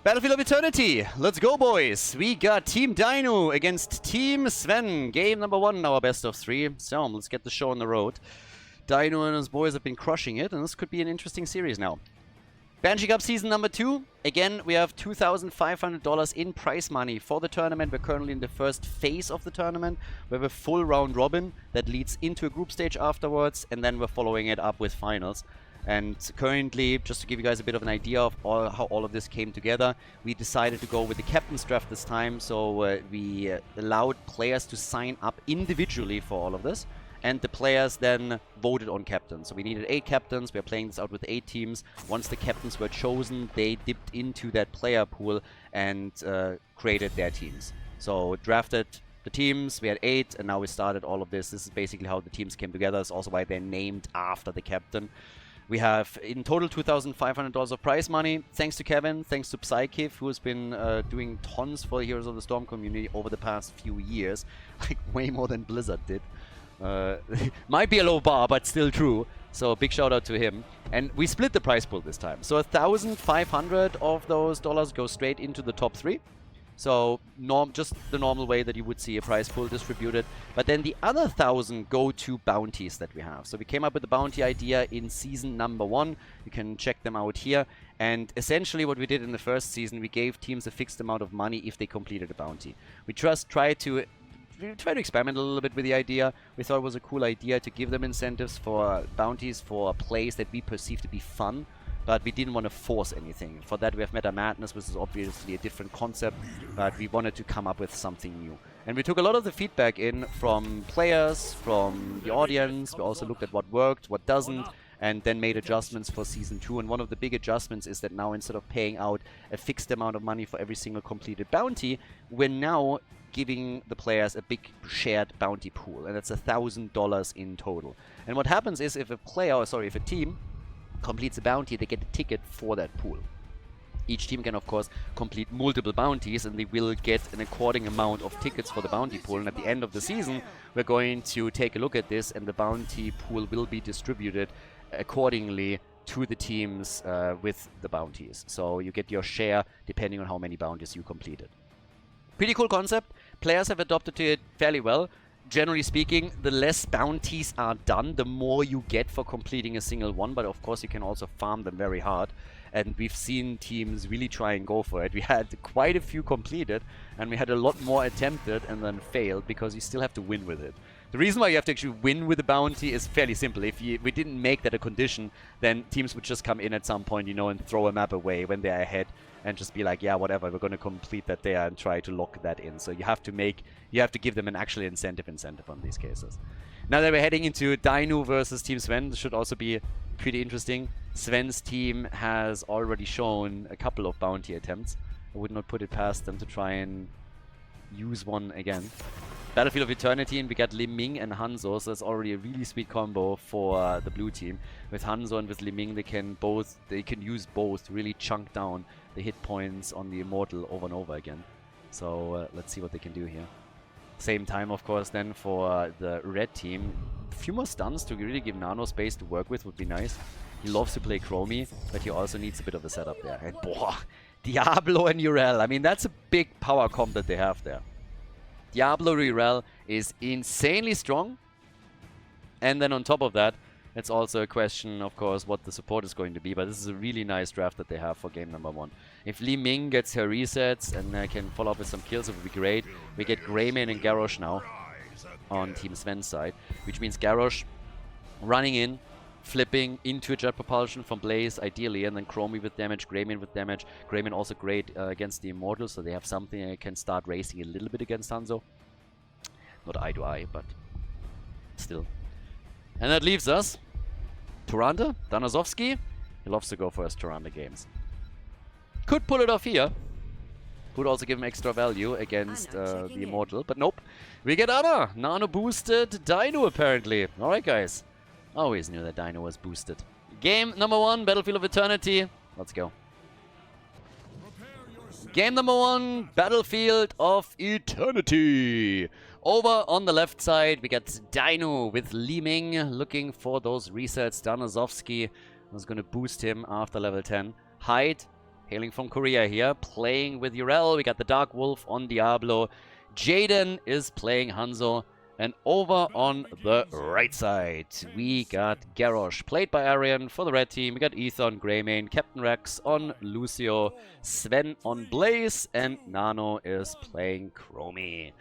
Battlefield of Eternity. Let's go, boys. We got Team Dynouh against Team Sven. Game number 1 in our best of 3. So, let's get the show on the road. Dynouh and his boys have been crushing it, and this could be an interesting series now. Banshee Cup season number 2. Again, we have $2,500 in prize money for the tournament. We're currently in the first phase of the tournament. We have a full round robin that leads into a group stage afterwards, and then we're following it up with finals. And currently, just to give you guys a bit of an idea of how all of this came together, we decided to go with the captain's draft this time. So we allowed players to sign up individually for all of this. And the players then voted on captains. So we needed 8 captains. We are playing this out with 8 teams. Once the captains were chosen, they dipped into that player pool and created their teams. So drafted the teams. We had 8, and now we started all of this. This is basically how the teams came together. It's also why they're named after the captain. We have in total $2,500 of prize money. Thanks to Kevin, thanks to Psychiv, who has been doing tons for the Heroes of the Storm community over the past few years. Like way more than Blizzard did. Might be a low bar, but still true. So big shout out to him. And we split the prize pool this time. So 1,500 of those dollars go straight into the top 3. So just the normal way that you would see a prize pool distributed. But then the other 1,000 go to bounties that we have. So we came up with the bounty idea in season number 1. You can check them out here. And essentially what we did in the first season, we gave teams a fixed amount of money if they completed a bounty. We just tried to experiment a little bit with the idea. We thought it was a cool idea to give them incentives for bounties for plays that we perceive to be fun, but we didn't want to force anything. For that we have Meta Madness, which is obviously a different concept, but we wanted to come up with something new. And we took a lot of the feedback in from players, from the audience. We also looked at what worked, what doesn't, and then made adjustments for Season 2. And one of the big adjustments is that now instead of paying out a fixed amount of money for every single completed bounty, we're now giving the players a big shared bounty pool, and that's $1,000 in total. And what happens is if a team completes a bounty, they get a ticket for that pool. Each team can of course complete multiple bounties, and they will get an according amount of tickets for the bounty pool. And at the end of the season, we're going to take a look at this, and the bounty pool will be distributed accordingly to the teams with the bounties. So you get your share depending on how many bounties you completed. Pretty cool concept. Players have adopted to it fairly well. Generally speaking, the less bounties are done, the more you get for completing a single one. But of course, you can also farm them very hard. And we've seen teams really try and go for it. We had quite a few completed, and we had a lot more attempted and then failed, because you still have to win with it. The reason why you have to actually win with the bounty is fairly simple. If we didn't make that a condition, then teams would just come in at some point, you know, and throw a map away when they're ahead, and just be like, yeah, whatever, we're going to complete that there and try to lock that in. So you have to give them an actual incentive on these cases. Now that we're heading into Dynouh versus Team Sven, this should also be pretty interesting. Sven's team has already shown a couple of bounty attempts. I would not put it past them to try and use one again. Battlefield of Eternity, and we got Li Ming and Hanzo, so that's already a really sweet combo for the blue team. With Hanzo and with Li Ming, they can use both to really chunk down the hit points on the Immortal over and over again. So let's see what they can do here. Same time, of course, then for the red team. A few more stuns to really give Nano space to work with would be nice. He loves to play Chromie, but he also needs a bit of a setup there. And boah, Diablo and Urel. I mean, that's a big power comp that they have there. Diablo Urel is insanely strong. And then on top of that, it's also a question, of course, what the support is going to be. But this is a really nice draft that they have for game number 1. If Li Ming gets her resets and can follow up with some kills, it would be great. We get Greymane and Garrosh now on Team Sven's side, which means Garrosh running in, flipping into a jet propulsion from Blaze, ideally, and then Chromie with damage, Greymane with damage. Greymane also great against the Immortals, so they have something that can start racing a little bit against Hanzo. Not eye to eye, but still. And that leaves us Turanda, Danazovsky. He loves to go for his Turanda games. Could pull it off here. Would also give him extra value against the Immortal, but nope. We get Anna, Nano boosted Dynouh apparently. Alright guys. Always knew that Dynouh was boosted. Game number 1, Battlefield of Eternity. Let's go. Game number 1, Battlefield of Eternity. Over on the left side, we got Dynouh with Li Ming looking for those resets. Danazovsky was going to boost him after level 10. Hyde hailing from Korea here, playing with Urel. We got the Dark Wolf on Diablo. Jaden is playing Hanzo. And over on the right side, we got Garrosh, played by Arian for the red team. We got Ether on Greymane, Captain Rex on Lucio, Sven on Blaze, and Nano is playing Chromie.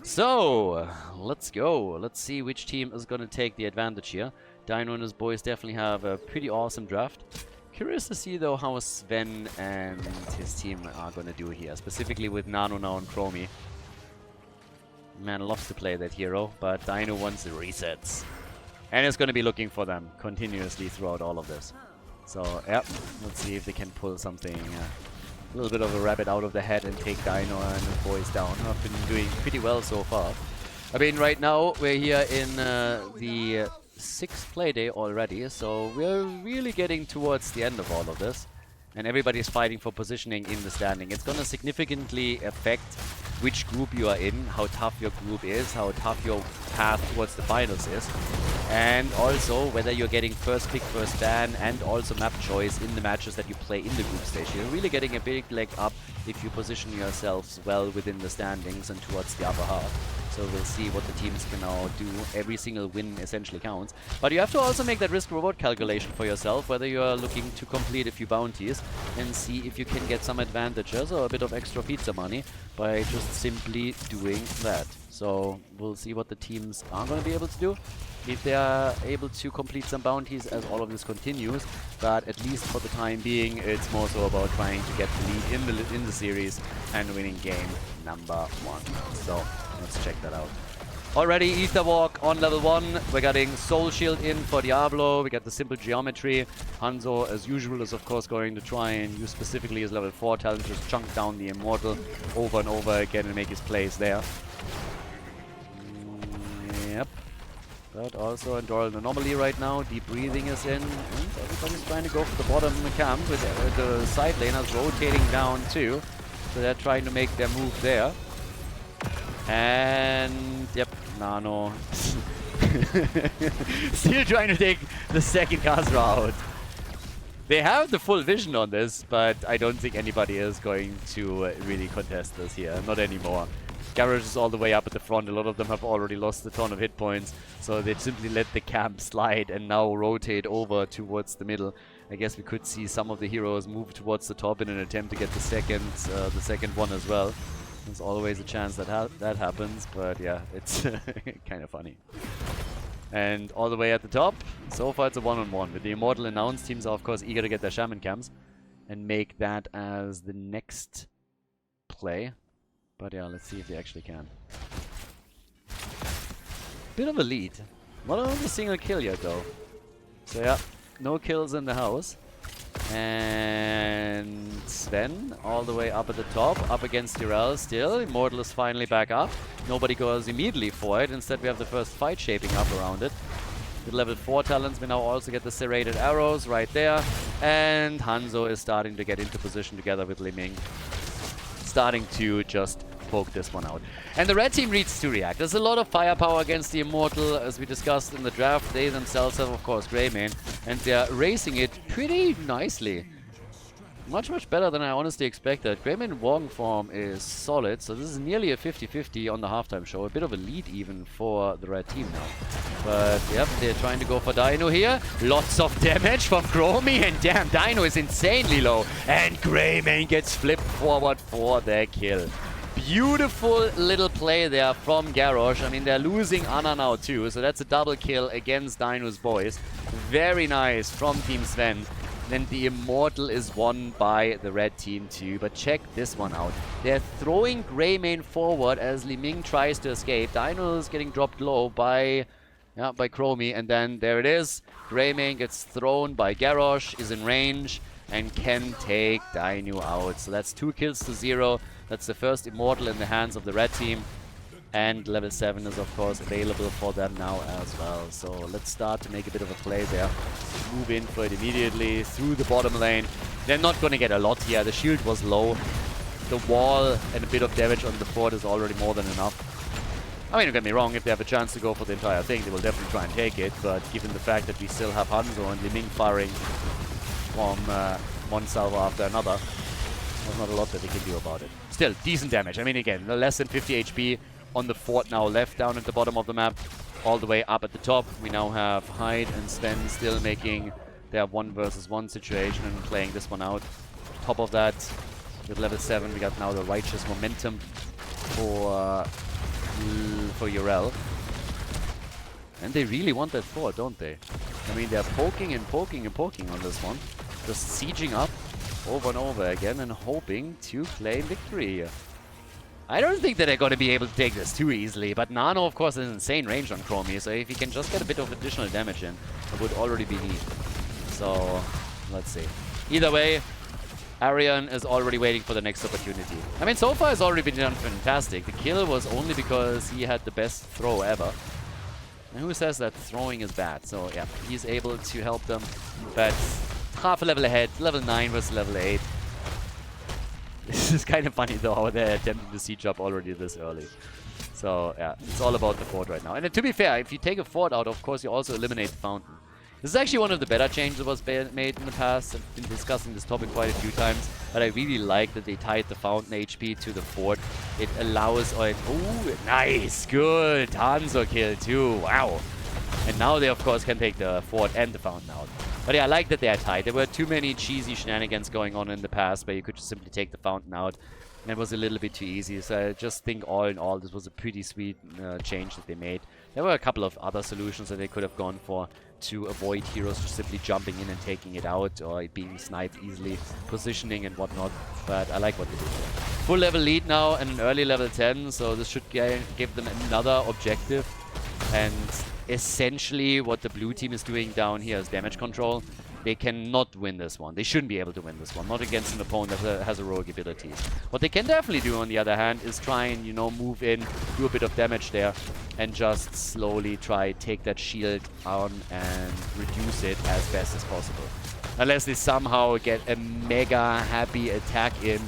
So, let's go. Let's see which team is going to take the advantage here. Dynouh and his boys definitely have a pretty awesome draft. Curious to see, though, how Sven and his team are going to do here, specifically with Nano now and Chromie. Man loves to play that hero, but Dynouh wants the resets. And is going to be looking for them continuously throughout all of this. So, yeah, let's see if they can pull something, a little bit of a rabbit out of the hat and take Dynouh and his boys down. I've been doing pretty well so far. I mean, right now, we're here in the 6th playday already, so we're really getting towards the end of all of this. And everybody's fighting for positioning in the standing. It's going to significantly affect which group you are in, how tough your group is, how tough your path towards the finals is. And also whether you're getting first pick, first ban, and also map choice in the matches that you play in the group stage. You're really getting a big leg up if you position yourselves well within the standings and towards the upper half. So we'll see what the teams can now do. Every single win essentially counts. But you have to also make that risk-reward calculation for yourself, whether you are looking to complete a few bounties and see if you can get some advantages or a bit of extra pizza money by just simply doing that. So we'll see what the teams are going to be able to do, if they are able to complete some bounties as all of this continues. But at least for the time being, it's more so about trying to get the lead in the series and winning game number 1. So let's check that out. Already Ether Walk on level 1. We're getting Soul Shield in for Diablo. We got the simple geometry. Hanzo, as usual, is of course going to try and use specifically his level 4 talent, just chunk down the Immortal over and over again and make his plays there. Yep. But also Endoral Anomaly right now. Deep Breathing is in. And everybody's trying to go for the bottom camp with the side laners rotating down too. So they're trying to make their move there. And yep, Nano still trying to take the second Khaldor out. They have the full vision on this, but I don't think anybody is going to really contest this here. Not anymore. Garrosh is all the way up at the front. A lot of them have already lost a ton of hit points, so they simply let the camp slide and now rotate over towards the middle. I guess we could see some of the heroes move towards the top in an attempt to get the second one as well. There's always a chance that that happens, but yeah, it's kind of funny. And all the way at the top, so far it's a one-on-one. With the Immortal announced, teams are of course eager to get their Shaman camps and make that as the next play. But yeah, let's see if they actually can. Bit of a lead. Not a single kill yet though. So yeah, no kills in the house. And Sven all the way up at the top, up against Urel still. Immortal is finally back up. Nobody goes immediately for it. Instead we have the first fight shaping up around it. With level 4 talents we now also get the serrated arrows right there. And Hanzo is starting to get into position together with Liming. Starting to just poke this one out. And the red team needs to react. There's a lot of firepower against the Immortal, as we discussed in the draft. They themselves have, of course, Greymane, and they're racing it pretty nicely. Much better than I honestly expected. Greymane Wong form is solid, so this is nearly a 50-50 on the halftime show. A bit of a lead even for the red team now. But yep, they're trying to go for Dynouh here. Lots of damage from Chromie, and damn, Dynouh is insanely low. And Greymane gets flipped forward for the kill. Beautiful little play there from Garrosh. I mean, they're losing Ana now too, so that's a double kill against Dynouh's boys. Very nice from Team Sven. Then the Immortal is won by the red team too. But check this one out. They're throwing Greymane forward as Liming tries to escape. Dynouh is getting dropped low by Chromie. And then there it is. Greymane gets thrown by Garrosh, is in range, and can take Dynouh out. So that's 2 kills to 0. That's the first Immortal in the hands of the red team. And level 7 is, of course, available for them now as well. So let's start to make a bit of a play there. Move in for it immediately through the bottom lane. They're not going to get a lot here. The shield was low. The wall and a bit of damage on the fort is already more than enough. I mean, don't get me wrong, if they have a chance to go for the entire thing, they will definitely try and take it. But given the fact that we still have Hanzo and Liming firing from one salvo after another, There's not a lot that they can do about it. Still, decent damage. I mean, again, less than 50 HP on the fort now left down at the bottom of the map. All the way up at the top, we now have Hyde and Sven still making their 1 versus 1 situation and playing this one out. Top of that, with level 7, we got now the righteous momentum for Urel. And they really want that fort, don't they? I mean, they're poking and poking and poking on this one. Just sieging up over and over again and hoping to claim victory here. I don't think that they're going to be able to take this too easily, but Nano, of course, has insane range on Chromie, so if he can just get a bit of additional damage in, it would already be neat. So, let's see. Either way, Arian is already waiting for the next opportunity. I mean, so far it's already been done fantastic. The kill was only because he had the best throw ever. And who says that throwing is bad? So, yeah, he's able to help them, but half a level ahead, level 9 versus level 8. This is kind of funny though, how they're attempting to siege up already this early. So yeah, it's all about the fort right now. And to be fair, if you take a fort out, of course you also eliminate the fountain. This is actually one of the better changes that was made in the past. I've been discussing this topic quite a few times, but I really like that they tied the fountain HP to the fort. It allows... Oh, nice! Good! Hanzo kill too! Wow! And now they of course can take the fort and the fountain out. But yeah, I like that they are tied. There were too many cheesy shenanigans going on in the past where you could just simply take the fountain out. And it was a little bit too easy. So I just think all in all, this was a pretty sweet change that they made. There were a couple of other solutions that they could have gone for to avoid heroes just simply jumping in and taking it out, or it being sniped easily, positioning and whatnot. But I like what they did here. Full level lead now and an early level 10, so this should give them another objective. And essentially what the blue team is doing down here is damage control. They cannot win this one. They shouldn't be able to win this one. Not against an opponent that has heroic abilities. What they can definitely do, on the other hand, is try and, you know, move in, do a bit of damage there, and just slowly try take that shield on and reduce it as best as possible. Unless they somehow get a mega happy attack in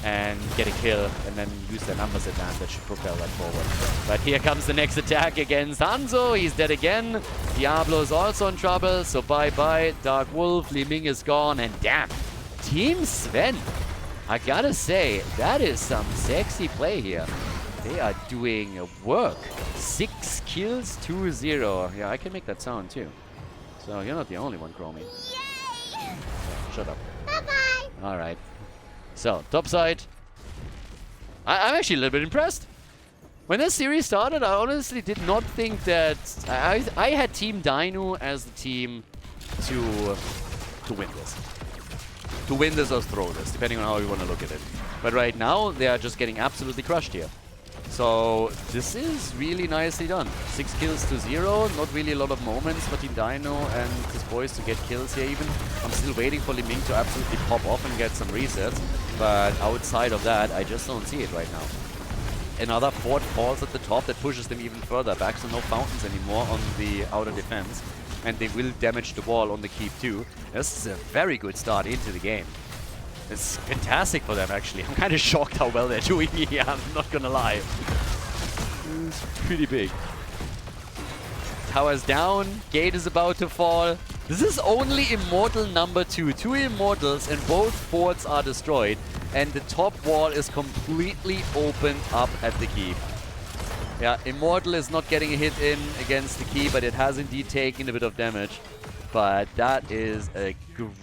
and get a kill, and then use their numbers advantage to propel that forward. But here comes the next attack against Hanzo. He's dead again. Diablo is also in trouble, so bye-bye. Dark Wolf, Li Ming is gone, and damn, Team Sven. I gotta say, that is some sexy play here. They are doing work. 6 kills, 2-0. Yeah, I can make that sound too. So you're not the only one, Chromie. Yay! Shut up. Bye-bye! Alright. So, top side. I'm actually a little bit impressed. When this series started, I honestly did not think that... I had Team Dynouh as the team to win this. To win this or throw this, depending on how you want to look at it. But right now, they are just getting absolutely crushed here. So, this is really nicely done. 6 kills to 0, not really a lot of moments for Team Dynouh and his boys to get kills here even. I'm still waiting for Li Ming to absolutely pop off and get some resets, but outside of that, I just don't see it right now. Another fort falls at the top that pushes them even further back, so no fountains anymore on the outer defense, and they will damage the wall on the keep too. This is a very good start into the game. It's fantastic for them, actually. I'm kind of shocked how well they're doing here, I'm not gonna lie. It's pretty big. Tower's down, gate is about to fall. This is only Immortal number 2. 2 Immortals and both forts are destroyed. And the top wall is completely opened up at the keep. Yeah, Immortal is not getting a hit in against the keep, but it has indeed taken a bit of damage. But that is a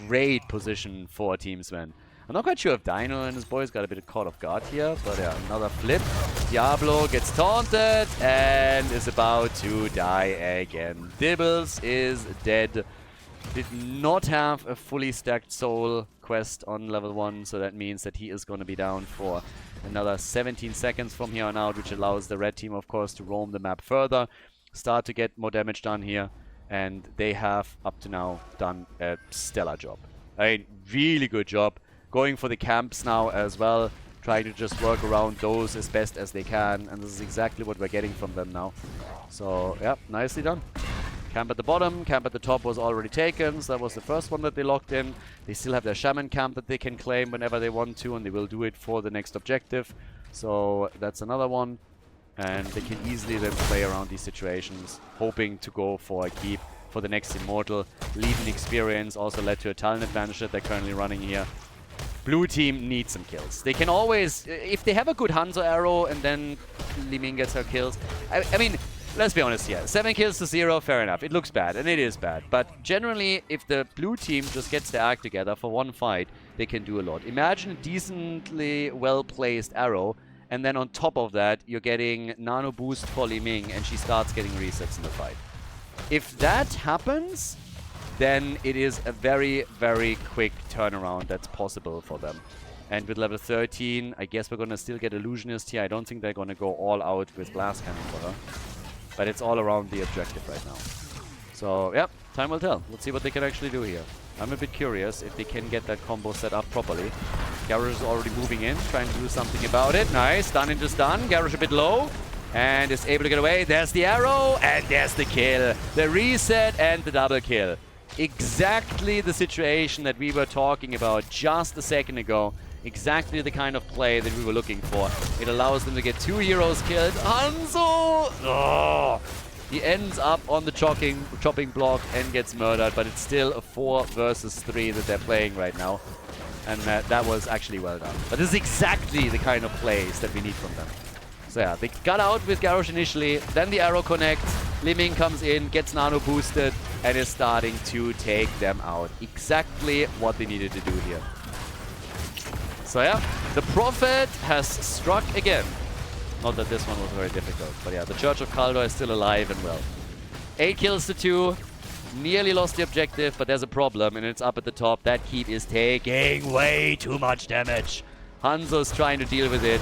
great position for Team Sven. I'm not quite sure if Dynouh and his boys got a bit of caught off guard here, but yeah, another flip. Diablo gets taunted and is about to die again. Dibbles is dead. Did not have a fully stacked soul quest on level 1, so that means that he is going to be down for another 17 seconds from here on out, which allows the red team, of course, to roam the map further, start to get more damage done here, and they have, up to now, done a stellar job. I mean, really good job. Going for the camps now as well, trying to just work around those as best as they can, and this is exactly what we're getting from them now. So, yeah, nicely done. Camp at the bottom, camp at the top was already taken, so that was the first one that they locked in. They still have their shaman camp that they can claim whenever they want to, and they will do it for the next objective. So that's another one, and they can easily then play around these situations, hoping to go for a keep for the next Immortal. Leaving experience also led to a talent advantage that they're currently running here. Blue team needs some kills. They can always, if they have a good Hanzo arrow and then Li Ming gets her kills. I mean, let's be honest here. 7 kills to 0, fair enough. It looks bad, and it is bad. But generally, if the blue team just gets their act together for one fight, they can do a lot. Imagine a decently well-placed arrow, and then on top of that, you're getting nano boost for Li Ming, and she starts getting resets in the fight. If that happens, then it is a very, very quick turnaround that's possible for them. And with level 13, I guess we're going to still get Illusionist here. I don't think they're going to go all out with Blast Cannon for her. But it's all around the objective right now. So, yeah, time will tell. Let's see what they can actually do here. I'm a bit curious if they can get that combo set up properly. Garrosh is already moving in, trying to do something about it. Nice, stun into stun. Garrosh a bit low. And is able to get away. There's the arrow, and there's the kill. The reset and the double kill. Exactly the situation that we were talking about just a second ago. Exactly the kind of play that we were looking for. It allows them to get 2 heroes killed. Hanzo! Oh! He ends up on the chopping block and gets murdered, but it's still a 4 versus 3 that they're playing right now. And that was actually well done. But this is exactly the kind of plays that we need from them. So yeah, they got out with Garrosh initially, then the arrow connects, Li Ming comes in, gets nano boosted, and is starting to take them out. Exactly what they needed to do here. So yeah, the Prophet has struck again. Not that this one was very difficult, but yeah, the Church of Khaldor is still alive and well. 8 kills to 2, nearly lost the objective, but there's a problem, and it's up at the top. That keep is taking way too much damage. Hanzo's trying to deal with it.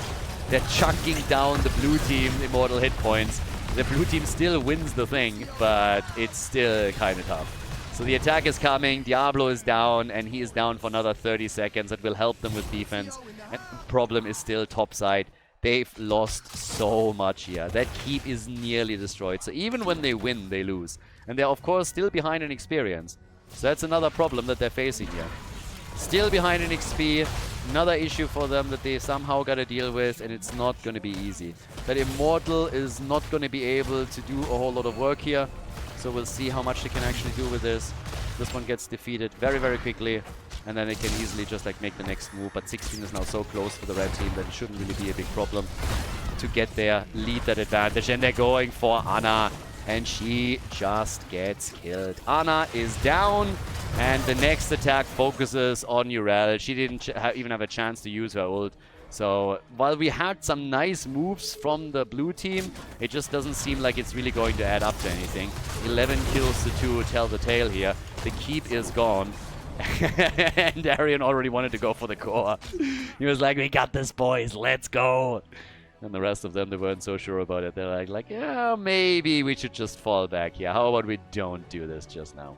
They're chucking down the blue team immortal hit points. The blue team still wins the thing, but it's still kind of tough. So the attack is coming, Diablo is down, and he is down for another 30 seconds. That will help them with defense. And the problem is still topside. They've lost so much here. That keep is nearly destroyed. So even when they win, they lose. And they're, of course, still behind in experience. So that's another problem that they're facing here. Still behind in XP. Another issue for them that they somehow got to deal with, and it's not going to be easy. That Immortal is not going to be able to do a whole lot of work here. So we'll see how much they can actually do with this. This one gets defeated very, very quickly. And then they can easily just like make the next move. But 16 is now so close for the red team that it shouldn't really be a big problem to get there, lead that advantage. And they're going for Ana. And she just gets killed. Ana is down. And the next attack focuses on Urel. She didn't even have a chance to use her ult. So while we had some nice moves from the blue team, it just doesn't seem like it's really going to add up to anything. 11 kills to 2 tell the tale here. The keep is gone. And Darian already wanted to go for the core. He was like, we got this, boys, let's go. And the rest of them, they weren't so sure about it. They're like, yeah, maybe we should just fall back here. How about we don't do this just now?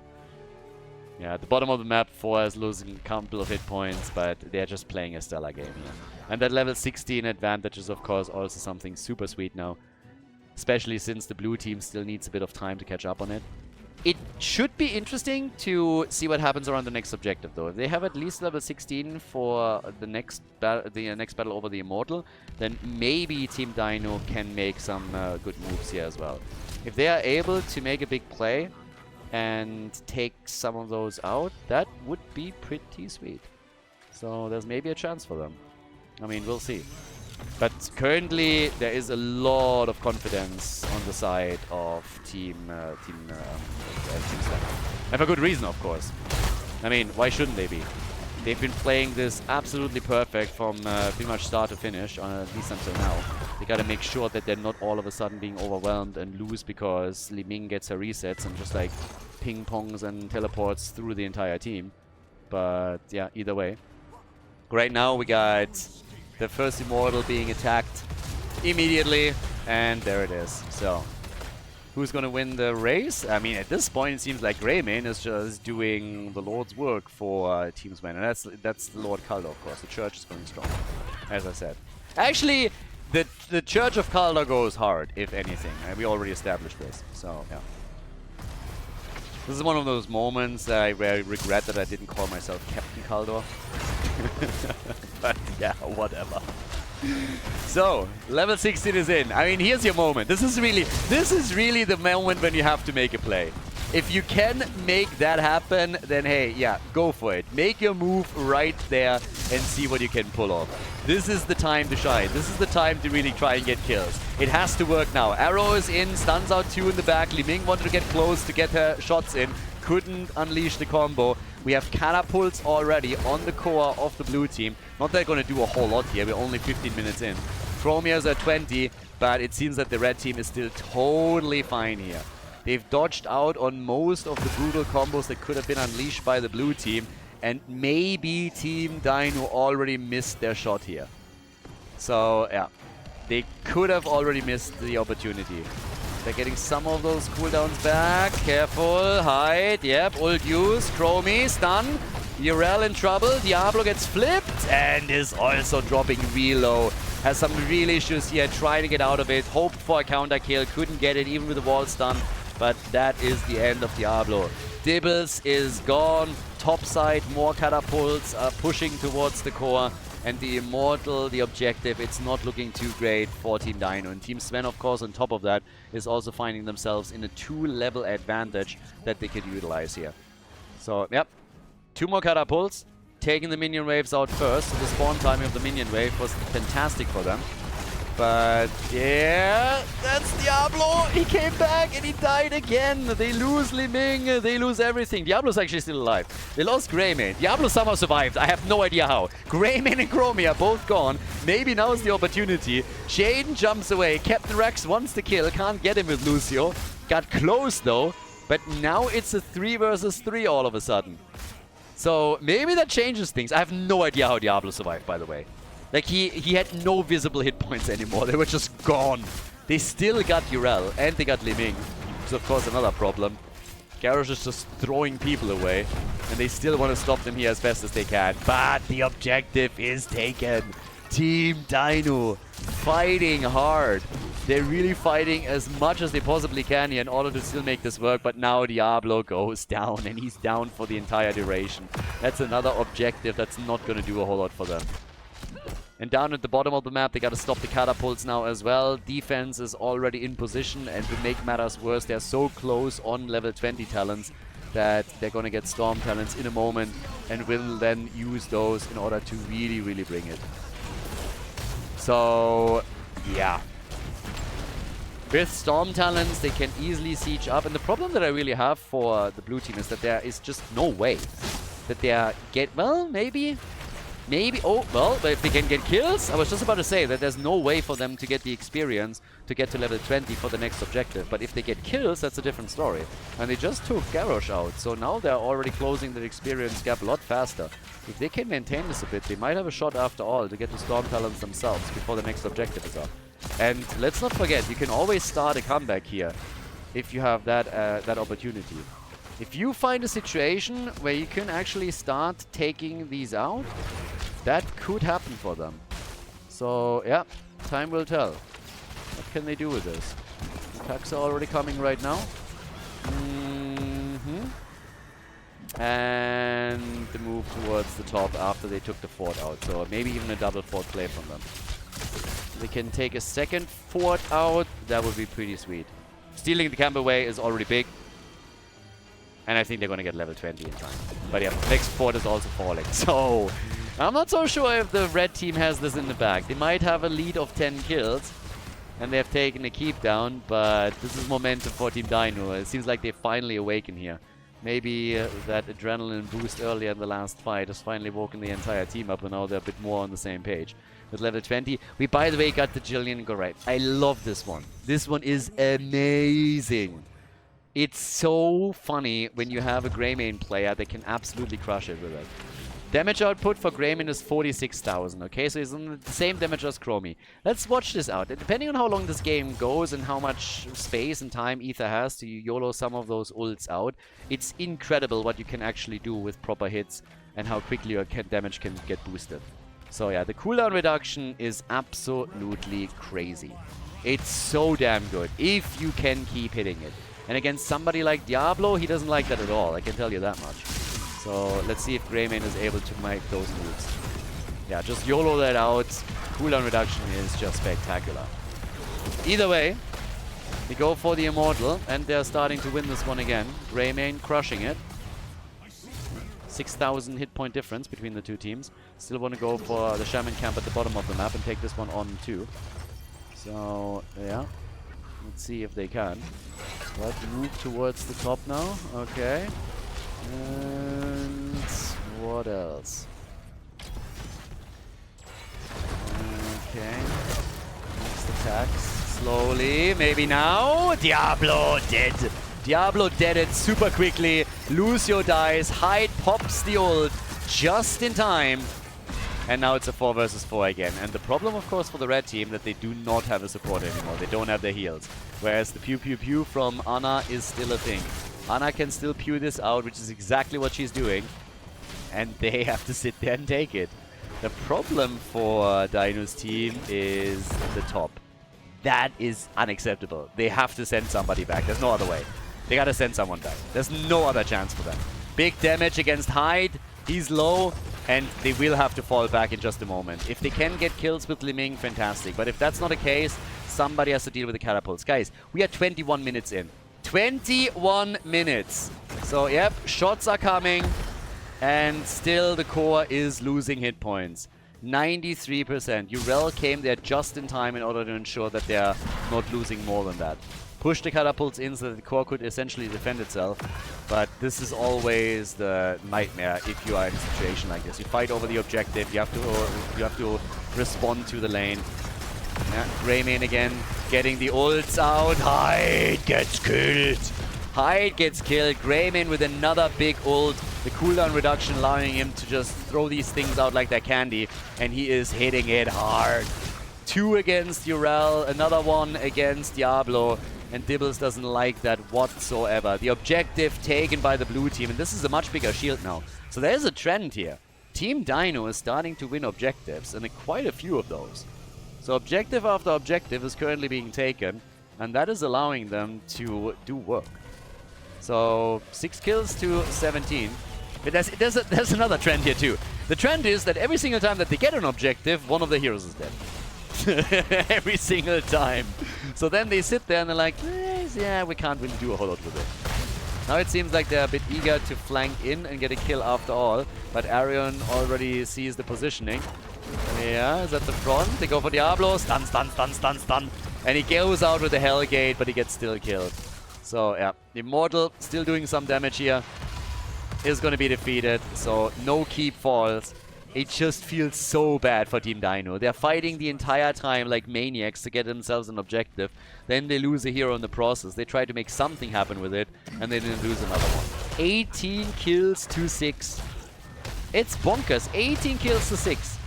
Yeah, at the bottom of the map, 4 is losing a couple of hit points, but they're just playing a stellar game here. And that level 16 advantage is, of course, also something super sweet now. Especially since the blue team still needs a bit of time to catch up on it. It should be interesting to see what happens around the next objective, though. If they have at least level 16 for the next battle over the Immortal, then maybe Team Dynouh can make some good moves here as well. If they are able to make a big play and take some of those out, that would be pretty sweet. So there's maybe a chance for them. I mean, we'll see. But currently, there is a lot of confidence on the side of Team Sven. And for good reason, of course. I mean, why shouldn't they be? They've been playing this absolutely perfect from pretty much start to finish, at least until now. They gotta make sure that they're not all of a sudden being overwhelmed and lose because Li Ming gets her resets and just like ping-pongs and teleports through the entire team. But yeah, either way. Right now, we got the first Immortal being attacked immediately, and there it is. So, who's going to win the race? I mean, at this point, it seems like Greymane is just doing the Lord's work for Team Sven, and that's the Lord Khaldor, of course. The Church is going strong, as I said. Actually, the Church of Khaldor goes hard, if anything. We already established this, so yeah. This is one of those moments where I regret that I didn't call myself Captain Khaldor. But yeah, whatever. So, level 16 is in. I mean, here's your moment. This is really the moment when you have to make a play. If you can make that happen, then hey, yeah, go for it. Make your move right there and see what you can pull off. This is the time to shine. This is the time to really try and get kills. It has to work now. Arrow is in, stuns out 2 in the back. Li Ming wanted to get close to get her shots in. Couldn't unleash the combo. We have catapults already on the core of the blue team. Not that they're going to do a whole lot here. We're only 15 minutes in. Chromia's at 20, but it seems that the red team is still totally fine here. They've dodged out on most of the brutal combos that could have been unleashed by the blue team. And maybe Team Dynouh already missed their shot here. So, yeah. They could have already missed the opportunity. They're getting some of those cooldowns back. Careful. Hide. Yep. Ult use. Chromie. Stun. Urel in trouble. Diablo gets flipped. And is also dropping real low. Has some real issues here. Trying to get out of it. Hoped for a counter kill. Couldn't get it even with the wall stun. But that is the end of Diablo. Dibbles is gone. Top side, more catapults are pushing towards the core. And the Immortal, the objective, it's not looking too great for Team Dynouh. And Team Sven, of course, on top of that, is also finding themselves in a 2-level advantage that they could utilize here. So, yep. 2 more catapults. Taking the minion waves out first. So the spawn timing of the minion wave was fantastic for them. But, yeah, that's Diablo. He came back and he died again. They lose Li Ming. They lose everything. Diablo's actually still alive. They lost Greymane. Diablo somehow survived. I have no idea how. Greymane and Chromie are both gone. Maybe now is the opportunity. Shaden jumps away. Captain Rex wants to kill. Can't get him with Lucio. Got close, though. But now it's a 3 versus 3 all of a sudden. So, maybe that changes things. I have no idea how Diablo survived, by the way. Like, he had no visible hit points anymore. They were just gone. They still got Urel, and they got Li Ming. Which is, of course, another problem. Garrosh is just throwing people away. And they still want to stop them here as fast as they can. But the objective is taken. Team Dynouh fighting hard. They're really fighting as much as they possibly can here in order to still make this work. But now Diablo goes down, and he's down for the entire duration. That's another objective that's not going to do a whole lot for them. And down at the bottom of the map, they got to stop the catapults now as well. Defense is already in position, and to make matters worse, they're so close on level 20 talents that they're going to get storm talents in a moment and will then use those in order to really, really bring it. So, yeah. With storm talents, they can easily siege up. And the problem that I really have for the blue team is that there is just no way that they are well, maybe, oh, well, but if they can get kills, I was just about to say that there's no way for them to get the experience to get to level 20 for the next objective. But if they get kills, that's a different story. And they just took Garrosh out, so now they're already closing the experience gap a lot faster. If they can maintain this a bit, they might have a shot after all to get to Storm Talents themselves before the next objective is up. And let's not forget, you can always start a comeback here if you have that, that opportunity. If you find a situation where you can actually start taking these out, that could happen for them. So, yeah, time will tell. What can they do with this? Attacks are already coming right now. And the move towards the top after they took the fort out. So maybe even a double fort play from them. They can take a second fort out. That would be pretty sweet. Stealing the camp away is already big. And I think they're going to get level 20 in time. But yeah, next fort is also falling. So, I'm not so sure if the red team has this in the bag. They might have a lead of 10 kills. And they have taken a keep down. But this is momentum for Team Dynouh. It seems like they finally awaken here. Maybe that adrenaline boost earlier in the last fight has finally woken the entire team up. And now they're a bit more on the same page. With level 20, we, by the way, got the Jillian Gorette. I love this one. This one is amazing. It's so funny when you have a Greymane player that can absolutely crush it with it. Damage output for Greymane is 46,000, okay? So he's on the same damage as Chromie. Let's watch this out. Depending on how long this game goes and how much space and time Ether has to YOLO some of those ults out, it's incredible what you can actually do with proper hits and how quickly your damage can get boosted. So yeah, the cooldown reduction is absolutely crazy. It's so damn good if you can keep hitting it. And against somebody like Diablo, he doesn't like that at all. I can tell you that much. So let's see if Greymane is able to make those moves. Yeah, just YOLO that out. Cooldown reduction is just spectacular. Either way, They go for the Immortal, and they're starting to win this one again. Greymane crushing it. 6,000 hit point difference between the two teams. Still want to go for the Shaman camp at the bottom of the map and take this one on too. So, yeah. Let's see if they can. Right, move towards the top now. Okay. And what else? Okay. Next attacks. Slowly. Maybe now. Diablo dead. Diablo dead it super quickly. Lucio dies. Hyde pops the ult just in time. And now it's a 4 versus 4 again. And the problem, of course, for the red team that they do not have a supporter anymore. They don't have their heals. Whereas the pew pew pew from Ana is still a thing. Ana can still pew this out, which is exactly what she's doing. And they have to sit there and take it. The problem for Dynouh's team is the top. That is unacceptable. They have to send somebody back. There's no other way. They gotta send someone back. There's no other chance for them. Big damage against Hyde. He's low. And they will have to fall back in just a moment. If they can get kills with Li Ming, fantastic. But if that's not the case, somebody has to deal with the catapults. Guys, we are 21 minutes in. 21 minutes. So, yep, shots are coming. And still the core is losing hit points. 93%. Urel came there just in time in order to ensure that they're not losing more than that. Push the catapults in so that the core could essentially defend itself. But this is always the nightmare if you are in a situation like this. You fight over the objective, you have to respond to the lane. Yeah, Greymane again, getting the ults out. Hyde gets killed. Hyde gets killed. Greymane with another big ult. The cooldown reduction allowing him to just throw these things out like they're candy. And he is hitting it hard. 2 against Urel, another 1 against Diablo. And Dibbles doesn't like that whatsoever. The objective taken by the blue team. And this is a much bigger shield now. So there's a trend here. Team Dynouh is starting to win objectives. And quite a few of those. So objective after objective is currently being taken. And that is allowing them to do work. So 6 kills to 17. But there's another trend here too. The trend is that every single time that they get an objective, one of the heroes is dead. Every single time. So then they sit there and they're like, yeah, we can't really do a whole lot with it. Now it seems like they're a bit eager to flank in and get a kill after all. But Arion already sees the positioning. Yeah, is at the front. They go for Diablo. Stun, stun, stun, stun, stun. And he goes out with the Hellgate, but he gets still killed. So, yeah. Immortal still doing some damage here. Is going to be defeated. So, no keep falls. It just feels so bad for Team Dynouh. They're fighting the entire time like maniacs to get themselves an objective. Then they lose a hero in the process. They try to make something happen with it, and they didn't lose another one. 18 kills to 6. It's bonkers. 18 kills to 6.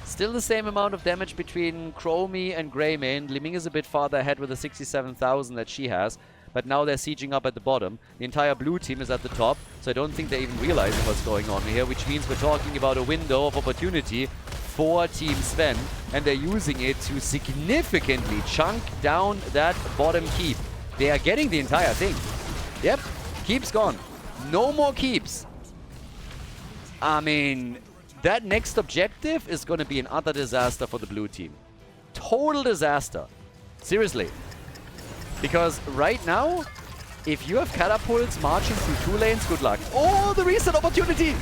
Still the same amount of damage between Chromie and Greymane. Li Ming is a bit farther ahead with the 67,000 that she has. But now they're sieging up at the bottom. The entire blue team is at the top, so I don't think they're even realizing what's going on here, which means we're talking about a window of opportunity for Team Sven, and they're using it to significantly chunk down that bottom keep. They are getting the entire thing. Yep, keep's gone. No more keeps. I mean, that next objective is going to be an utter disaster for the blue team. Total disaster. Seriously. Because right now, if you have catapults marching through 2 lanes, good luck. Oh, the reset opportunity!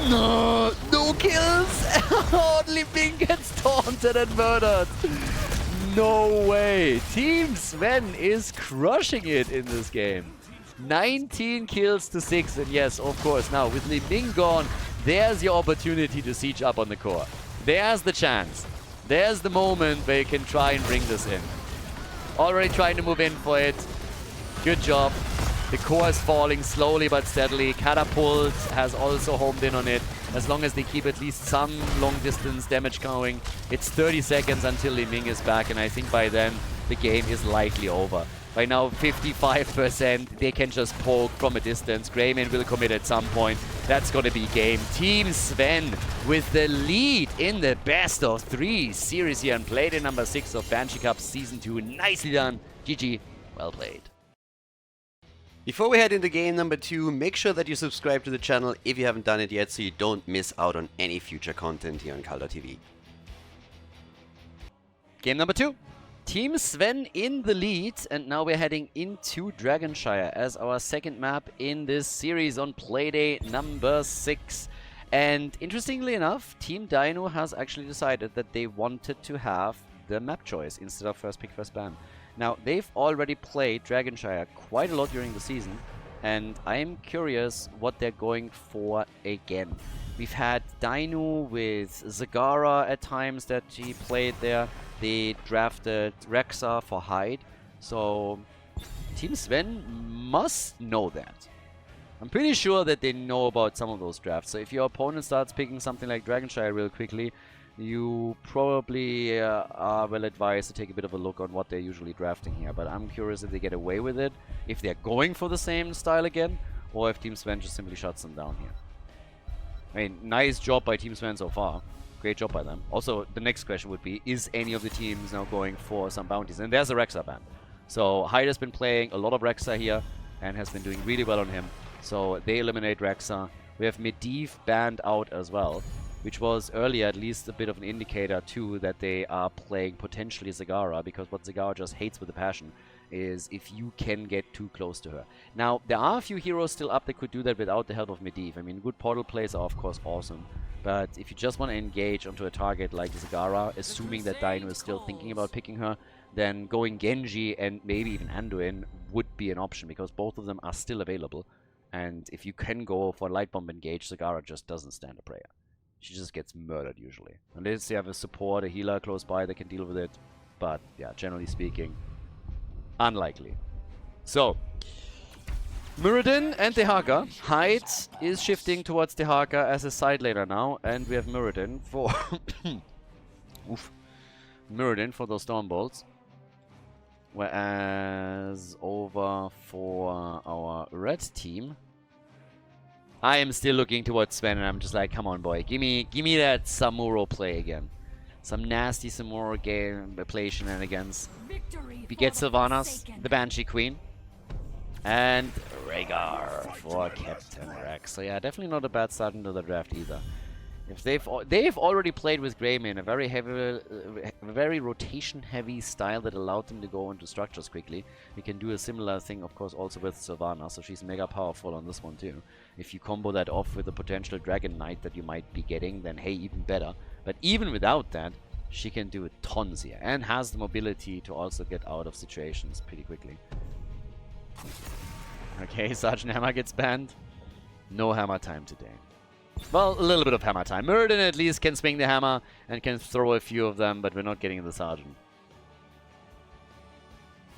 No, no kills! Li Ming gets taunted and murdered. No way. Team Sven is crushing it in this game. 19 kills to 6. And yes, of course, now with Li Ming gone, there's your opportunity to siege up on the core. There's the chance. There's the moment where you can try and bring this in. Already trying to move in for it. Good job. The core is falling slowly but steadily. Catapult has also homed in on it. As long as they keep at least some long distance damage going. It's 30 seconds until Li Ming is back, and I think by then the game is likely over. By now 55%, they can just poke from a distance. Greymane will commit at some point. That's gonna be game. Team Sven with the lead in the best of 3 series here and played in number 6 of Banshee Cup Season 2. Nicely done. GG. Well played. Before we head into game number 2, make sure that you subscribe to the channel if you haven't done it yet so you don't miss out on any future content here on Khaldor TV. Game number 2. Team Sven in the lead, and now we're heading into Dragonshire as our second map in this series on Playday number 6. And interestingly enough, Team Dynouh has actually decided that they wanted to have the map choice instead of first pick, first ban. Now, they've already played Dragonshire quite a lot during the season, and I'm curious what they're going for again. We've had Dynouh with Zagara at times that he played there. They drafted Rexa for Hyde. So Team Sven must know that. I'm pretty sure that they know about some of those drafts. So if your opponent starts picking something like Dragonshire real quickly, you probably are well advised to take a bit of a look on what they're usually drafting here. But I'm curious if they get away with it, if they're going for the same style again, or if Team Sven just simply shuts them down here. I mean, nice job by Team Sven so far. Great job by them. Also, the next question would be, is any of the teams now going for some bounties? And there's a Rexa ban. So Hyde has been playing a lot of Rexa here and has been doing really well on him. So they eliminate Rexa. We have Medivh banned out as well, which was earlier at least a bit of an indicator too that they are playing potentially Zagara, because what Zagara just hates with a passion is if you can get too close to her. Now, there are a few heroes still up that could do that without the help of Medivh. I mean, good portal plays are of course awesome, but if you just want to engage onto a target like Zagara, assuming that Dynouh is still thinking about picking her, then going Genji and maybe even Anduin would be an option, because both of them are still available. And if you can go for Light Bomb engage, Zagara just doesn't stand a prayer. She just gets murdered usually. Unless you have a support, a healer close by that can deal with it. But yeah, generally speaking, unlikely. So, Muradin and Dehaka. Hyde is shifting towards Dehaka as a side laner now, and we have Muradin for oof. Muradin for those storm bolts. Whereas over for our red team, I am still looking towards Sven, and I'm just like, come on, boy, give me that Samuro play again. Some nasty Samuro game play shenanigans. We get Sylvanas, the Banshee Queen, and Rhaegar for Captain Rex. So yeah, definitely not a bad start into the draft either. If they've already played with Greymane, a very heavy, very rotation-heavy style that allowed them to go into structures quickly. We can do a similar thing, of course, also with Sylvana, so she's mega powerful on this one too. If you combo that off with a potential Dragon Knight that you might be getting, then hey, even better. But even without that, she can do tons here, and has the mobility to also get out of situations pretty quickly. Okay, Sergeant Hammer gets banned. No hammer time today. Well, a little bit of hammer time. Muradin at least can swing the hammer and can throw a few of them, but we're not getting the Sergeant.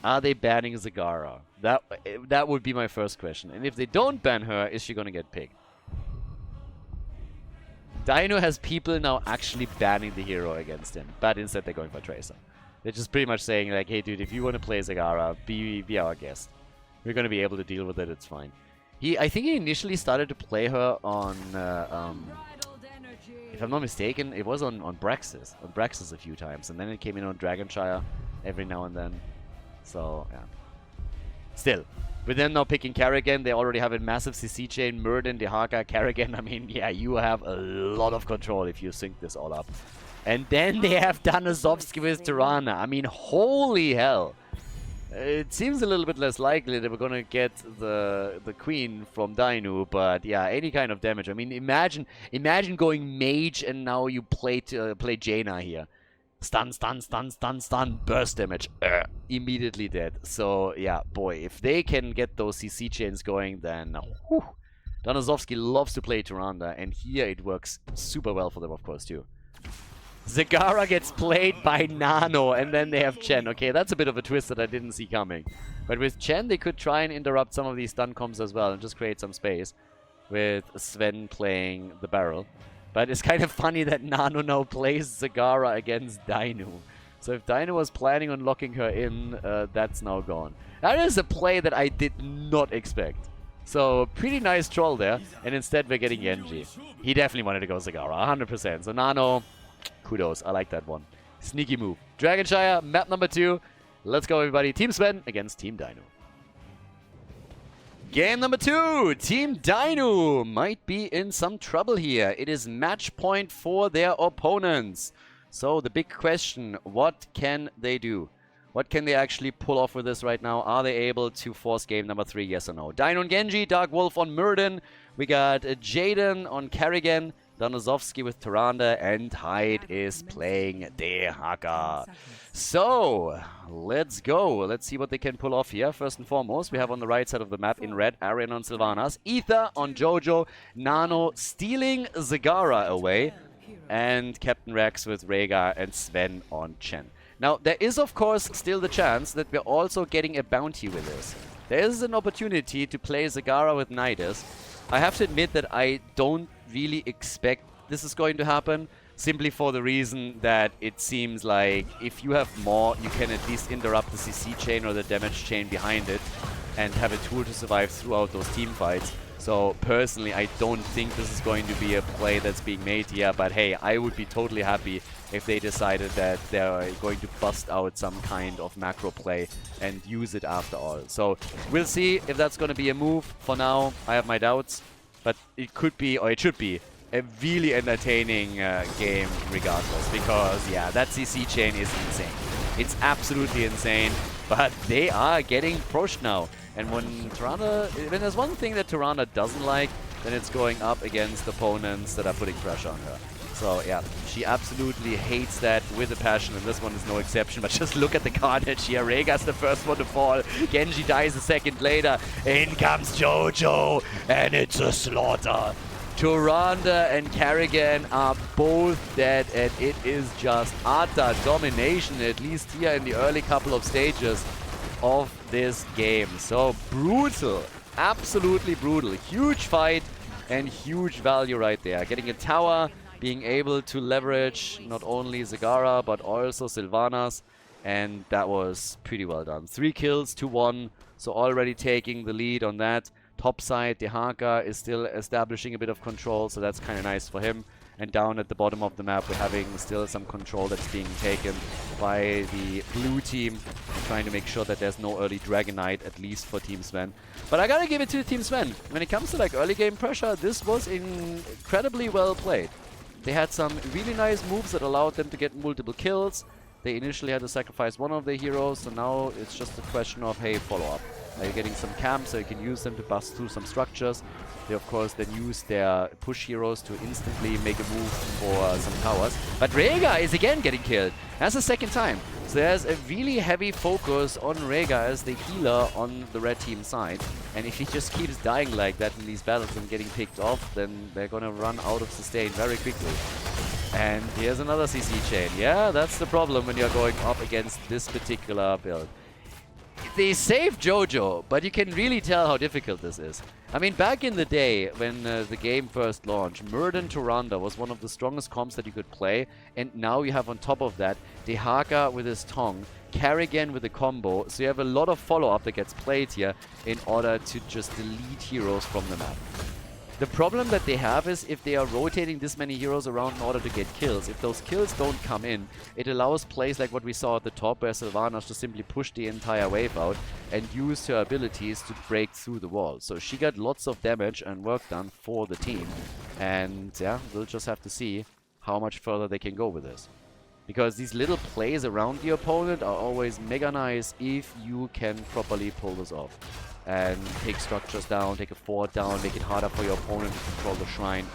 Are they banning Zagara? That would be my first question. And if they don't ban her, is she gonna get picked? Dynouh has people now actually banning the hero against him, but instead they're going for Tracer. They're just pretty much saying like, hey dude, if you want to play Zagara, be our guest. We're gonna be able to deal with it, it's fine. I think he initially started to play her on, if I'm not mistaken, it was on Braxis. On Braxis a few times. And then it came in on Dragonshire every now and then. So, yeah. Still, with them now picking Kerrigan, they already have a massive CC chain. Muradin, Dehaka, Kerrigan. I mean, yeah, you have a lot of control if you sync this all up. And then they have Danazovsky with Tirana. I mean, holy hell. It seems a little bit less likely that we're gonna get the queen from Dynouh, but yeah, any kind of damage. I mean, imagine going mage and now you play Jaina here. Stun, stun, stun, stun, stun, burst damage, immediately dead. So yeah, boy, if they can get those CC chains going, then whew, Danazovsky loves to play Tyrande, and here it works super well for them, of course, too. Zagara gets played by Nano, and then they have Chen. Okay, that's a bit of a twist that I didn't see coming. But with Chen, they could try and interrupt some of these stun comps as well and just create some space with Sven playing the barrel. But it's kind of funny that Nano now plays Zagara against Dynouh. So if Dynouh was planning on locking her in, that's now gone. That is a play that I did not expect. So, pretty nice troll there, and instead we're getting Genji. He definitely wanted to go Zagara, 100%. So Nano, kudos, I like that one. Sneaky move. Dragonshire, map number 2. Let's go, everybody. Team Sven against Team Dynouh. Game number 2. Team Dynouh might be in some trouble here. It is match point for their opponents. So, the big question, what can they do? What can they actually pull off with this right now? Are they able to force game number 3, yes or no? Dynouh on Genji, Dark Wolf on Murden. We got Jaden on Kerrigan, Danozovsky with Tyrande, and Hyde is playing Dehaka. So, let's go. Let's see what they can pull off here. First and foremost, we have on the right side of the map in red, Arian on Sylvanas, Ether on Jojo, Nano stealing Zagara away, and Captain Rex with Rhaegar and Sven on Chen. Now, there is, of course, still the chance that we're also getting a bounty with this. There is an opportunity to play Zagara with Nidus. I have to admit that I don't really expect this is going to happen, simply for the reason that it seems like if you have more, you can at least interrupt the CC chain or the damage chain behind it and have a tool to survive throughout those team fights. So personally, I don't think this is going to be a play that's being made here, but hey, I would be totally happy if they decided that they're going to bust out some kind of macro play and use it after all. So we'll see if that's going to be a move. For now, I have my doubts, but it could be, or it should be, a really entertaining game regardless, because yeah, that CC chain is insane. It's absolutely insane, but they are getting pushed now. And when there's one thing that Tyrande doesn't like, then it's going up against opponents that are putting pressure on her. So yeah, she absolutely hates that with a passion, and this one is no exception. But just look at the carnage here. Rhaegar's the first one to fall. Genji dies a second later. In comes Jojo, and it's a slaughter. Tyrande and Kerrigan are both dead, and it is just utter domination, at least here in the early couple of stages of this game. So brutal, absolutely brutal. Huge fight and huge value right there. Getting a tower, being able to leverage not only Zagara but also Sylvanas, and that was pretty well done. 3 kills to 1, so already taking the lead on that. Top side, Dehaka is still establishing a bit of control, so that's kind of nice for him. And down at the bottom of the map, we're having still some control that's being taken by the blue team, trying to make sure that there's no early Dragon Knight, at least for Team Sven. But I gotta give it to Team Sven. When it comes to like early game pressure, this was incredibly well played. They had some really nice moves that allowed them to get multiple kills. They initially had to sacrifice one of their heroes, so now it's just a question of, hey, follow up. Are you getting some camps so you can use them to bust through some structures? They, of course, then use their push heroes to instantly make a move for some towers. But Rhaegar is again getting killed. That's the second time. So there's a really heavy focus on Rhaegar as the healer on the red team side. And if he just keeps dying like that in these battles and getting picked off, then they're gonna run out of sustain very quickly. And here's another CC chain. Yeah, that's the problem when you're going up against this particular build. They saved Jojo, but you can really tell how difficult this is. I mean, back in the day when the game first launched, Murden Tyrande was one of the strongest comps that you could play, and now you have on top of that Dehaka with his Tong, Kerrigan with a combo, so you have a lot of follow-up that gets played here in order to just delete heroes from the map. The problem that they have is if they are rotating this many heroes around in order to get kills, if those kills don't come in, it allows plays like what we saw at the top where Sylvanas just simply pushed the entire wave out and used her abilities to break through the wall. So she got lots of damage and work done for the team. And yeah, we'll just have to see how much further they can go with this. Because these little plays around the opponent are always mega nice if you can properly pull this off. And take structures down, take a fort down, make it harder for your opponent to control the shrine.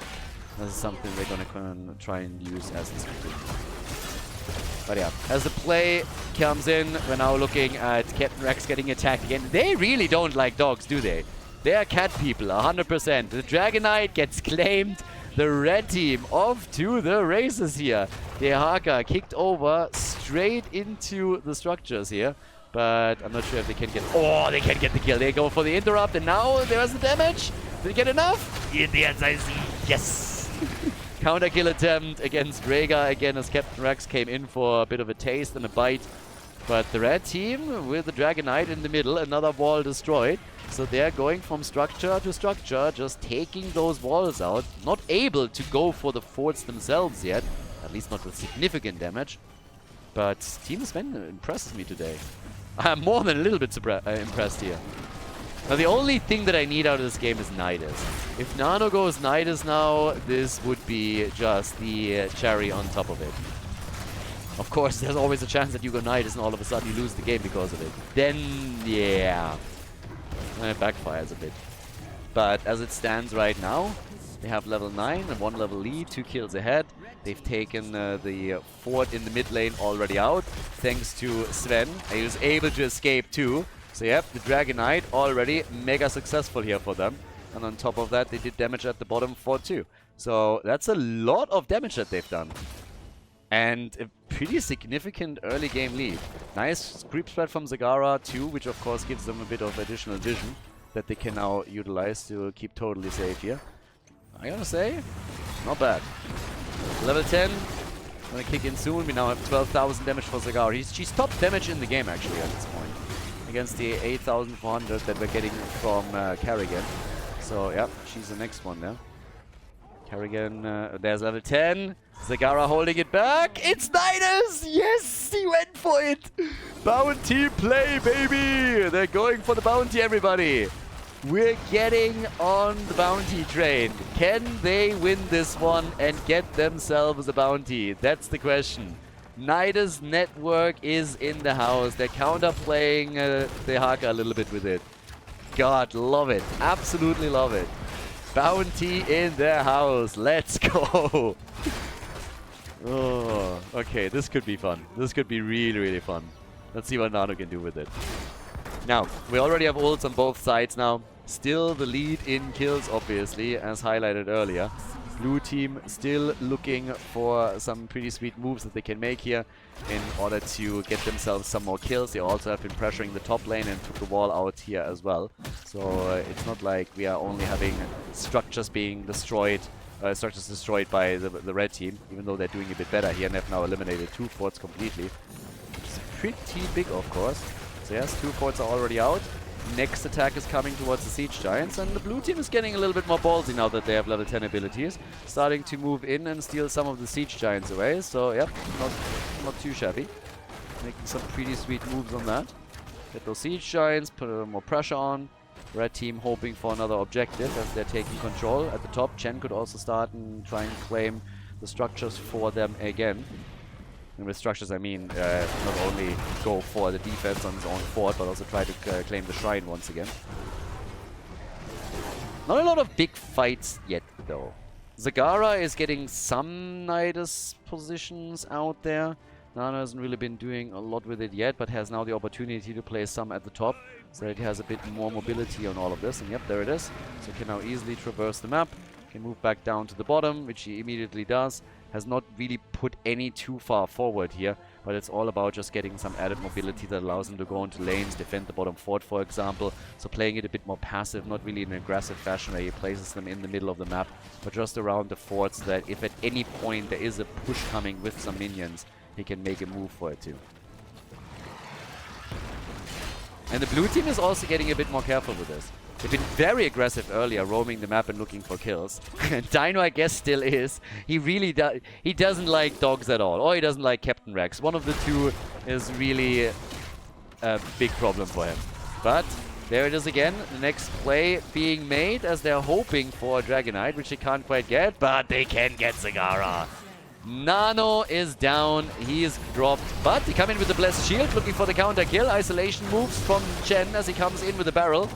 This is something we're gonna try and use as this continues. But yeah, as the play comes in, we're now looking at Captain Rex getting attacked again. They really don't like dogs, do they? They are cat people, 100%. The Dragon Knight gets claimed. The red team off to the races here. Dehaka kicked over straight into the structures here. But I'm not sure if they can get... Oh, they can get the kill. They go for the interrupt, and now there's the damage. Did they get enough? In the end, I see. Yes! Counter kill attempt against Rhaegar again as Captain Rex came in for a bit of a taste and a bite. But the red team with the Dragon Knight in the middle, another wall destroyed. So they're going from structure to structure, just taking those walls out. Not able to go for the forts themselves yet. At least not with significant damage. But Team Sven impresses me today. I'm more than a little bit impressed here. Now the only thing that I need out of this game is Nidus. If Nano goes Nidus now, this would be just the cherry on top of it. Of course, there's always a chance that you go Nidus and all of a sudden you lose the game because of it. Then, yeah, it backfires a bit. But as it stands right now, they have level 9 and 1 level lead, 2 kills ahead. They've taken the fort in the mid lane already out, thanks to Sven. He was able to escape too. So yep, the Dragon Knight already mega successful here for them. And on top of that, they did damage at the bottom fort too. So that's a lot of damage that they've done. And a pretty significant early game lead. Nice creep spread from Zagara too, which of course gives them a bit of additional vision that they can now utilize to keep totally safe here. I gotta say, not bad. Level 10, gonna kick in soon. We now have 12,000 damage for Zagara. She's top damage in the game actually at this point. Against the 8,400 that we're getting from Kerrigan. So yeah, she's the next one there. Kerrigan, there's level 10. Zagara holding it back. It's Nidus! Yes, he went for it! Bounty play, baby! They're going for the bounty, everybody. We're getting on the bounty train. Can they win this one and get themselves a bounty? That's the question. Nidus Network is in the house. They're counterplaying the Haka a little bit with it. God, love it. Absolutely love it. Bounty in their house. Let's go. Oh, okay, this could be fun. This could be really, really fun. Let's see what Nano can do with it. Now, we already have ults on both sides now. Still the lead in kills, obviously, as highlighted earlier. Blue team still looking for some pretty sweet moves that they can make here in order to get themselves some more kills. They also have been pressuring the top lane and took the wall out here as well. So it's not like we are only having structures being destroyed, structures destroyed by the red team, even though they're doing a bit better here and have now eliminated 2 forts completely. Which is pretty big, of course. So yes, 2 forts are already out. Next attack is coming towards the Siege Giants, and the blue team is getting a little bit more ballsy now that they have level 10 abilities. Starting to move in and steal some of the Siege Giants away, so yep, not too shabby. Making some pretty sweet moves on that. Get those Siege Giants, put more pressure on. Red team hoping for another objective as they're taking control. At the top, Chen could also start and try and claim the structures for them again. And with structures, I mean not only go for the defense on his own fort, but also try to claim the shrine once again. Not a lot of big fights yet, though. Zagara is getting some Nidus positions out there. Nano hasn't really been doing a lot with it yet, but has now the opportunity to play some at the top, so that he has a bit more mobility on all of this. And yep, there it is. So he can now easily traverse the map. Can move back down to the bottom, which he immediately does. Has not really put any too far forward here, but it's all about just getting some added mobility that allows him to go into lanes, defend the bottom fort, for example. So playing it a bit more passive, not really in an aggressive fashion where he places them in the middle of the map, but just around the forts, so that if at any point there is a push coming with some minions, he can make a move for it too. And the blue team is also getting a bit more careful with this. They've been very aggressive earlier, roaming the map and looking for kills. Dynouh, I guess, still is. He really he doesn't like dogs at all, or he doesn't like Captain Rex. One of the two is really a big problem for him. But there it is again, the next play being made as they're hoping for a Dragon Knight, which they can't quite get, but they can get Zagara. Nano is down, he is dropped, but they come in with the Blessed Shield, looking for the counter kill. Isolation moves from Chen as he comes in with the barrel.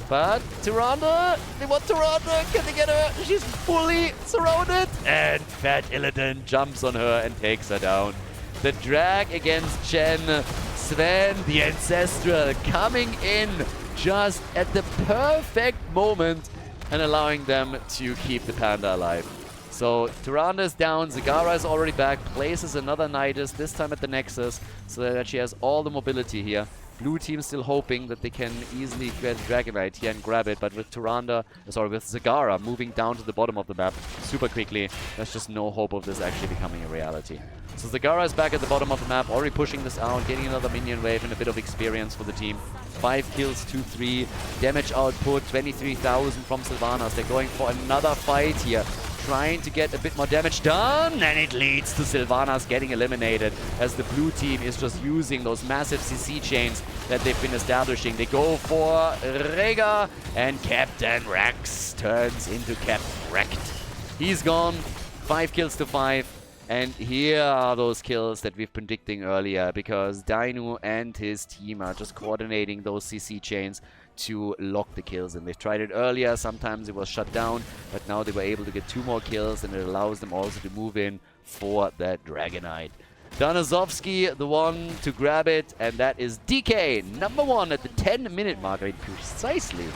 But Tyrande, they want Tyrande, can they get her? She's fully surrounded. And Fat Illidan jumps on her and takes her down. The drag against Chen. Sven, the Ancestral, coming in just at the perfect moment and allowing them to keep the Panda alive. So Tyrande is down, Zagara is already back, places another Nidus, this time at the Nexus, so that she has all the mobility here. Blue team still hoping that they can easily get Dragon Knight here and grab it, but with Tyrande, sorry, with Zagara moving down to the bottom of the map super quickly, there's just no hope of this actually becoming a reality. So Zagara is back at the bottom of the map, already pushing this out, getting another minion wave and a bit of experience for the team. 5 kills, 2-3, damage output, 23,000 from Sylvanas. They're going for another fight here, trying to get a bit more damage done, and it leads to Sylvanas getting eliminated as the blue team is just using those massive CC chains that they've been establishing. They go for Rega, and Captain Rex turns into Captain Wrecked. He's gone, 5 kills to 5. And here are those kills that we've predicting earlier, because Dynouh and his team are just coordinating those CC chains to lock the kills. And they've tried it earlier, sometimes it was shut down, but now they were able to get 2 more kills, and it allows them also to move in for that Dragonite. Danazovsky, the one to grab it, and that is DK, number 1 at the 10-minute mark, precisely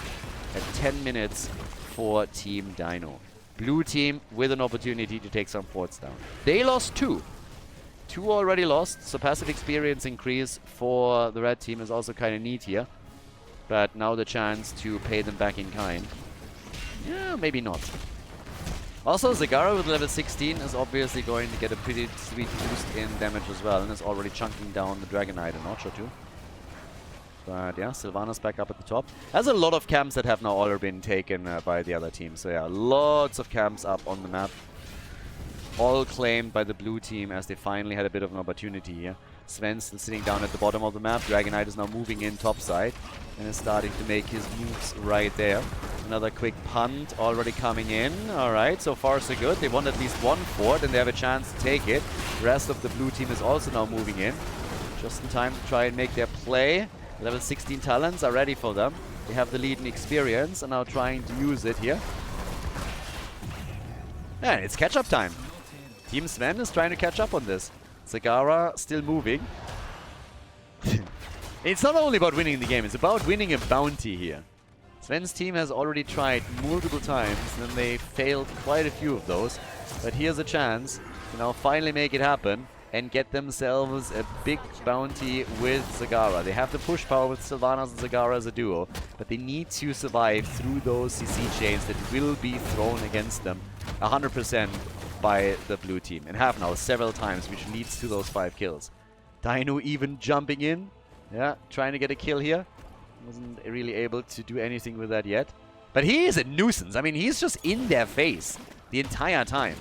at 10 minutes for Team Dynouh. Blue team with an opportunity to take some forts down. They lost 2. 2 already lost, so passive experience increase for the red team is also kind of neat here. But now the chance to pay them back in kind. Yeah, maybe not. Also, Zagara with level 16 is obviously going to get a pretty sweet boost in damage as well, and is already chunking down the Dragonite a notch or 2. But yeah, Sylvanas back up at the top. There's a lot of camps that have now already been taken by the other team. So yeah, lots of camps up on the map. All claimed by the blue team as they finally had a bit of an opportunity here. Sven still sitting down at the bottom of the map. Dragonite is now moving in topside and is starting to make his moves right there. Another quick punt already coming in. Alright, so far so good. They want at least 1 fort and they have a chance to take it. The rest of the blue team is also now moving in. Just in time to try and make their play. Level 16 talents are ready for them. They have the lead in experience and are trying to use it here. And it's catch-up time. Team Sven is trying to catch up on this. Zagara still moving. It's not only about winning the game, it's about winning a bounty here. Sven's team has already tried multiple times and they failed quite a few of those. But here's a chance to now finally make it happen and get themselves a big bounty with Zagara. They have the push power with Sylvanas and Zagara as a duo, but they need to survive through those CC chains that will be thrown against them 100% by the blue team, and have now several times, which leads to those 5 kills. Dynouh even jumping in, yeah, trying to get a kill here. Wasn't really able to do anything with that yet. But he is a nuisance. I mean, he's just in their face the entire time.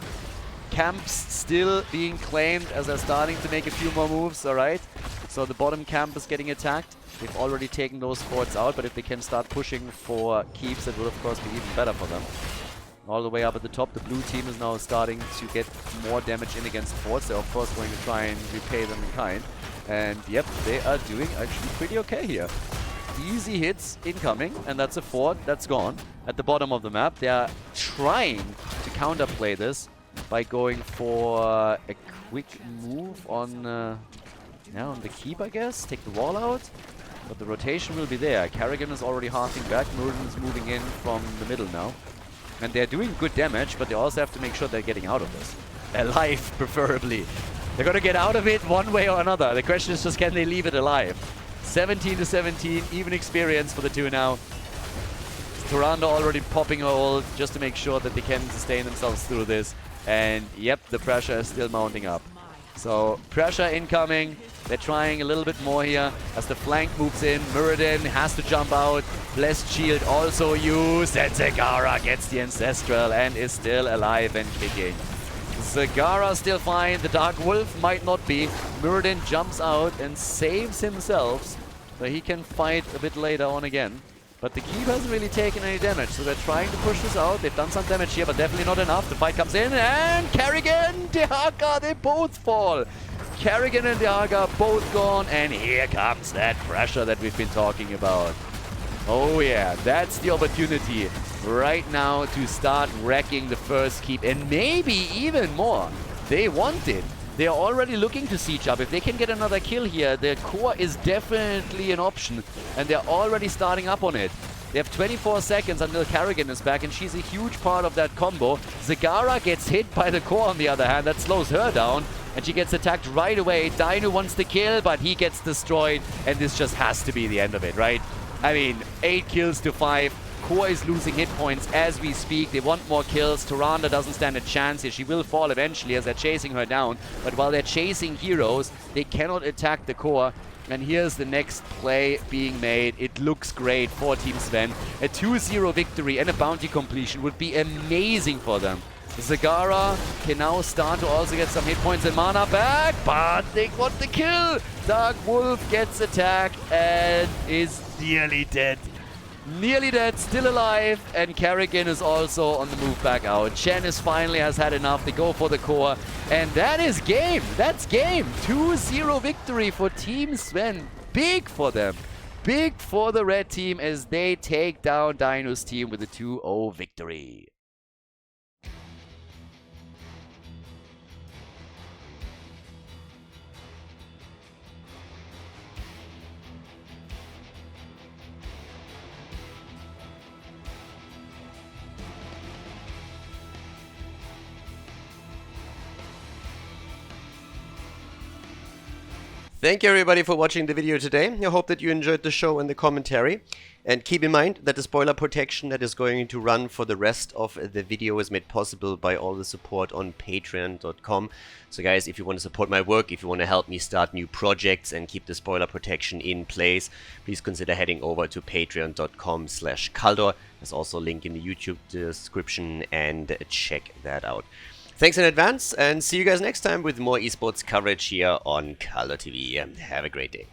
Camps still being claimed as they're starting to make a few more moves, alright? So the bottom camp is getting attacked. They've already taken those forts out, but if they can start pushing for keeps, it will of course be even better for them. All the way up at the top, the blue team is now starting to get more damage in against forts. They're of course going to try and repay them in kind. And yep, they are doing actually pretty okay here. Easy hits incoming, and that's a fort that's gone. At the bottom of the map, they are trying to counterplay this by going for a quick move on the keep, I guess. Take the wall out. But the rotation will be there. Kerrigan is already harping back. Murden is moving in from the middle now. And they're doing good damage, but they also have to make sure they're getting out of this. Alive, preferably. They're going to get out of it one way or another. The question is just, can they leave it alive? 17 to 17, even experience for the two now. Tyrande already popping her ult just to make sure that they can sustain themselves through this. And yep, the pressure is still mounting up. So pressure incoming. They're trying a little bit more here as the flank moves in. Muradin has to jump out. Blessed Shield also used. And Zagara gets the Ancestral and is still alive and kicking. Zagara still fine. The Dark Wolf might not be. Muradin jumps out and saves himself so he can fight a bit later on again. But the keep hasn't really taken any damage, so they're trying to push this out. They've done some damage here, but definitely not enough. The fight comes in, and Kerrigan, Dehaga, they both fall. Kerrigan and Dehaga both gone, and here comes that pressure that we've been talking about. Oh yeah, that's the opportunity right now to start wrecking the first keep, and maybe even more. They want it. They are already looking to siege up. If they can get another kill here, their core is definitely an option, and they're already starting up on it. They have 24 seconds until Kerrigan is back, and she's a huge part of that combo. Zagara gets hit by the core on the other hand. That slows her down, and she gets attacked right away. Dynouh wants to kill, but he gets destroyed, and this just has to be the end of it, right? I mean, 8 kills to 5. Core is losing hit points as we speak. They want more kills. Tyrande doesn't stand a chance here. She will fall eventually as they're chasing her down. But while they're chasing heroes, they cannot attack the core. And here's the next play being made. It looks great for Team Sven. A 2-0 victory and a bounty completion would be amazing for them. Zagara can now start to also get some hit points and mana back, but they want the kill. Dark Wolf gets attacked and is nearly dead. nearly dead, still alive, and Kerrigan is also on the move back out. Chen is finally has had enough. They go for the core, and that is game. That's game. 2-0 victory for Team Sven. Big for them. Big for the red team as they take down Dynouh's team with a 2-0 victory. Thank you everybody for watching the video today. I hope that you enjoyed the show and the commentary. And keep in mind that the spoiler protection that is going to run for the rest of the video is made possible by all the support on patreon.com. So guys, if you want to support my work, if you want to help me start new projects and keep the spoiler protection in place, please consider heading over to patreon.com/Khaldor. There's also a link in the YouTube description and check that out. Thanks in advance and see you guys next time with more esports coverage here on Khaldor TV. Have a great day.